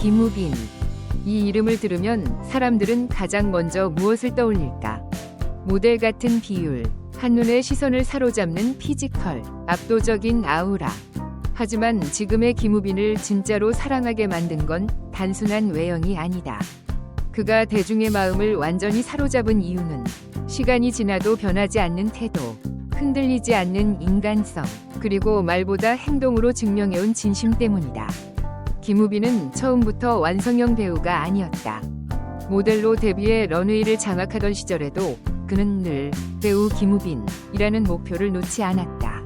김우빈. 이 이름을 들으면 사람들은 가장 먼저 무엇을 떠올릴까? 모델 같은 비율, 한눈에 시선을 사로잡는 피지컬, 압도적인 아우라. 하지만 지금의 김우빈을 진짜로 사랑하게 만든 건 단순한 외형이 아니다. 그가 대중의 마음을 완전히 사로잡은 이유는 시간이 지나도 변하지 않는 태도, 흔들리지 않는 인간성, 그리고 말보다 행동으로 증명해온 진심 때문이다. 김우빈은 처음부터 완성형 배우가 아니었다. 모델로 데뷔해 런웨이를 장악하던 시절에도 그는 늘 배우 김우빈이라는 목표를 놓지 않았다.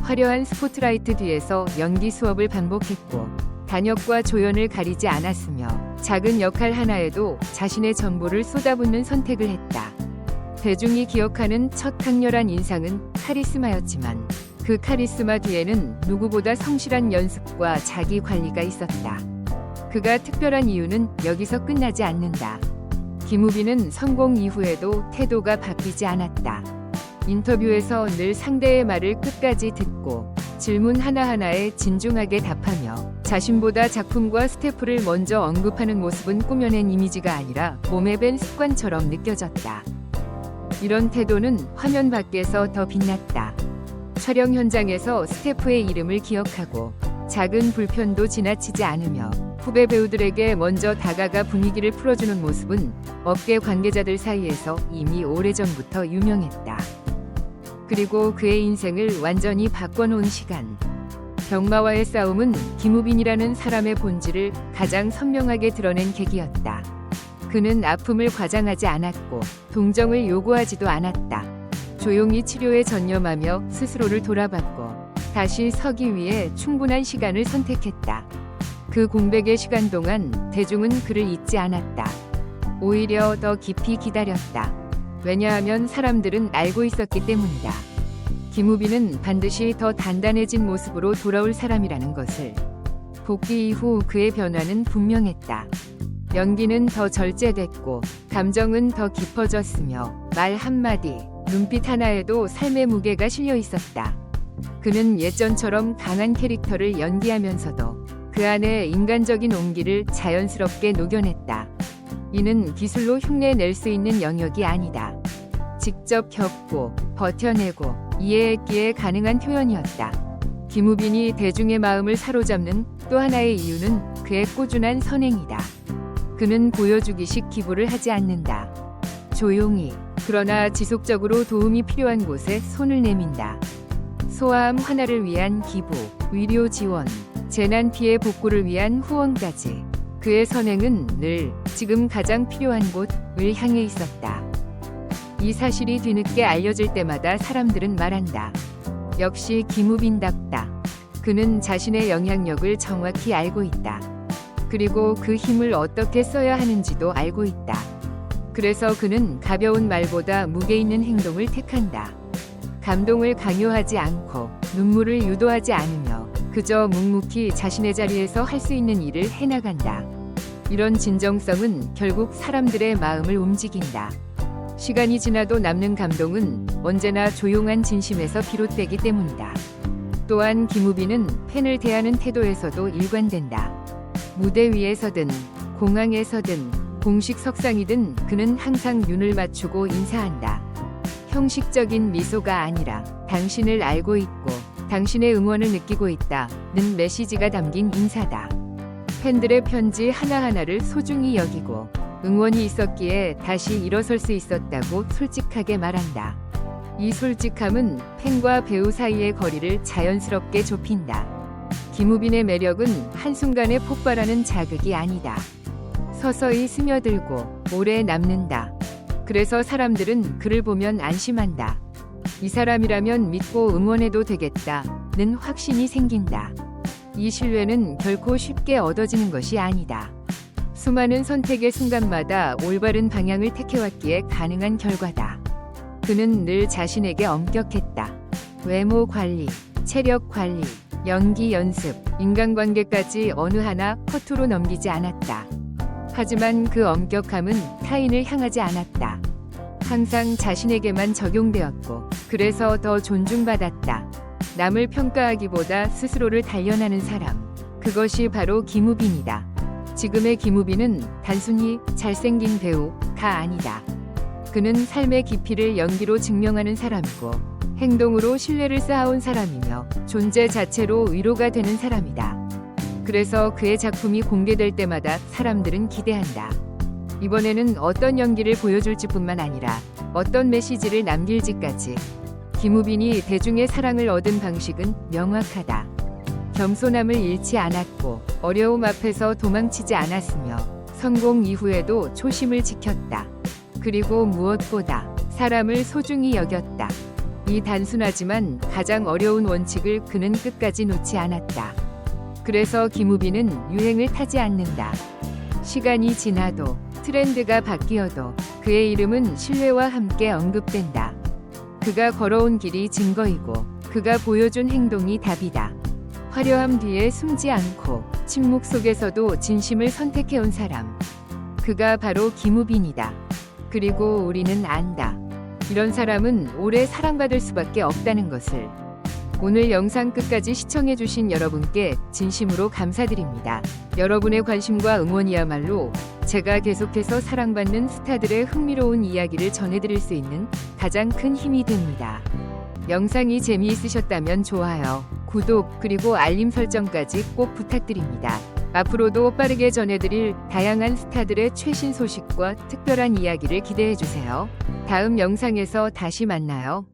화려한 스포트라이트 뒤에서 연기 수업을 반복했고 단역과 조연을 가리지 않았으며 작은 역할 하나에도 자신의 전부를 쏟아붓는 선택을 했다. 대중이 기억하는 첫 강렬한 인상은 카리스마였지만 그 카리스마 뒤에는 누구보다 성실한 연습과 자기 관리가 있었다. 그가 특별한 이유는 여기서 끝나지 않는다. 김우빈은 성공 이후에도 태도가 바뀌지 않았다. 인터뷰에서 늘 상대의 말을 끝까지 듣고 질문 하나하나에 진중하게 답하며 자신보다 작품과 스태프를 먼저 언급하는 모습은 꾸며낸 이미지가 아니라 몸에 밴 습관처럼 느껴졌다. 이런 태도는 화면 밖에서 더 빛났다. 촬영 현장에서 스태프의 이름을 기억하고 작은 불편도 지나치지 않으며 후배 배우들에게 먼저 다가가 분위기를 풀어주는 모습은 업계 관계자들 사이에서 이미 오래전부터 유명했다. 그리고 그의 인생을 완전히 바꿔놓은 시간. 병마와의 싸움은 김우빈이라는 사람의 본질을 가장 선명하게 드러낸 계기였다. 그는 아픔을 과장하지 않았고 동정을 요구하지도 않았다. 조용히 치료에 전념하며 스스로를 돌아봤고 다시 서기 위해 충분한 시간을 선택했다. 그 공백의 시간 동안 대중은 그를 잊지 않았다. 오히려 더 깊이 기다렸다. 왜냐하면 사람들은 알고 있었기 때문이다. 김우빈은 반드시 더 단단해진 모습으로 돌아올 사람이라는 것을. 복귀 이후 그의 변화는 분명했다. 연기는 더 절제됐고 감정은 더 깊어졌으며 말 한마디, 눈빛 하나에도 삶의 무게가 실려 있었다. 그는 예전처럼 강한 캐릭터를 연기하면서도 그 안에 인간적인 온기를 자연스럽게 녹여냈다. 이는 기술로 흉내낼 수 있는 영역이 아니다. 직접 겪고 버텨내고 이해했기에 가능한 표현이었다. 김우빈이 대중의 마음을 사로잡는 또 하나의 이유는 그의 꾸준한 선행이다. 그는 보여주기식 기부를 하지 않는다. 조용히, 그러나 지속적으로 도움이 필요한 곳에 손을 내민다. 소아암 하나를 위한 기부, 의료 지원, 재난 피해 복구를 위한 후원까지. 그의 선행은 늘 지금 가장 필요한 곳을 향해 있었다. 이 사실이 뒤늦게 알려질 때마다 사람들은 말한다. 역시 김우빈답다. 그는 자신의 영향력을 정확히 알고 있다. 그리고 그 힘을 어떻게 써야 하는지도 알고 있다. 그래서 그는 가벼운 말보다 무게 있는 행동을 택한다. 감동을 강요하지 않고 눈물을 유도하지 않으며 그저 묵묵히 자신의 자리에서 할 수 있는 일을 해나간다. 이런 진정성은 결국 사람들의 마음을 움직인다. 시간이 지나도 남는 감동은 언제나 조용한 진심에서 비롯되기 때문이다. 또한 김우빈은 팬을 대하는 태도에서도 일관된다. 무대 위에서든 공항에서든 공식 석상이든 그는 항상 눈을 맞추고 인사한다. 형식적인 미소가 아니라 당신을 알고 있고 당신의 응원을 느끼고 있다는 메시지가 담긴 인사다. 팬들의 편지 하나하나를 소중히 여기고 응원이 있었기에 다시 일어설 수 있었다고 솔직하게 말한다. 이 솔직함은 팬과 배우 사이의 거리를 자연스럽게 좁힌다. 김우빈의 매력은 한순간에 폭발하는 자극이 아니다. 서서히 스며들고 오래 남는다. 그래서 사람들은 그를 보면 안심한다. 이 사람이라면 믿고 응원해도 되겠다는 확신이 생긴다. 이 신뢰는 결코 쉽게 얻어지는 것이 아니다. 수많은 선택의 순간마다 올바른 방향을 택해왔기에 가능한 결과다. 그는 늘 자신에게 엄격했다. 외모 관리, 체력 관리, 연기 연습, 인간관계까지 어느 하나 허투루 넘기지 않았다. 하지만 그 엄격함은 타인을 향하지 않았다. 항상 자신에게만 적용되었고 그래서 더 존중받았다. 남을 평가하기보다 스스로를 단련하는 사람. 그것이 바로 김우빈이다. 지금의 김우빈은 단순히 잘생긴 배우가 아니다. 그는 삶의 깊이를 연기로 증명하는 사람이고 행동으로 신뢰를 쌓아온 사람이며 존재 자체로 위로가 되는 사람이다. 그래서 그의 작품이 공개될 때마다 사람들은 기대한다. 이번에는 어떤 연기를 보여줄지 뿐만 아니라 어떤 메시지를 남길지까지. 김우빈이 대중의 사랑을 얻은 방식은 명확하다. 겸손함을 잃지 않았고 어려움 앞에서 도망치지 않았으며 성공 이후에도 초심을 지켰다. 그리고 무엇보다 사람을 소중히 여겼다. 이 단순하지만 가장 어려운 원칙을 그는 끝까지 놓지 않았다. 그래서 김우빈은 유행을 타지 않는다. 시간이 지나도 트렌드가 바뀌어도 그의 이름은 신뢰와 함께 언급된다. 그가 걸어온 길이 증거이고 그가 보여준 행동이 답이다. 화려함 뒤에 숨지 않고 침묵 속에서도 진심을 선택해온 사람. 그가 바로 김우빈이다. 그리고 우리는 안다. 이런 사람은 오래 사랑받을 수밖에 없다는 것을. 오늘 영상 끝까지 시청해주신 여러분께 진심으로 감사드립니다. 여러분의 관심과 응원이야말로 제가 계속해서 사랑받는 스타들의 흥미로운 이야기를 전해드릴 수 있는 가장 큰 힘이 됩니다. 영상이 재미있으셨다면 좋아요, 구독, 그리고 알림 설정까지 꼭 부탁드립니다. 앞으로도 빠르게 전해드릴 다양한 스타들의 최신 소식과 특별한 이야기를 기대해주세요. 다음 영상에서 다시 만나요.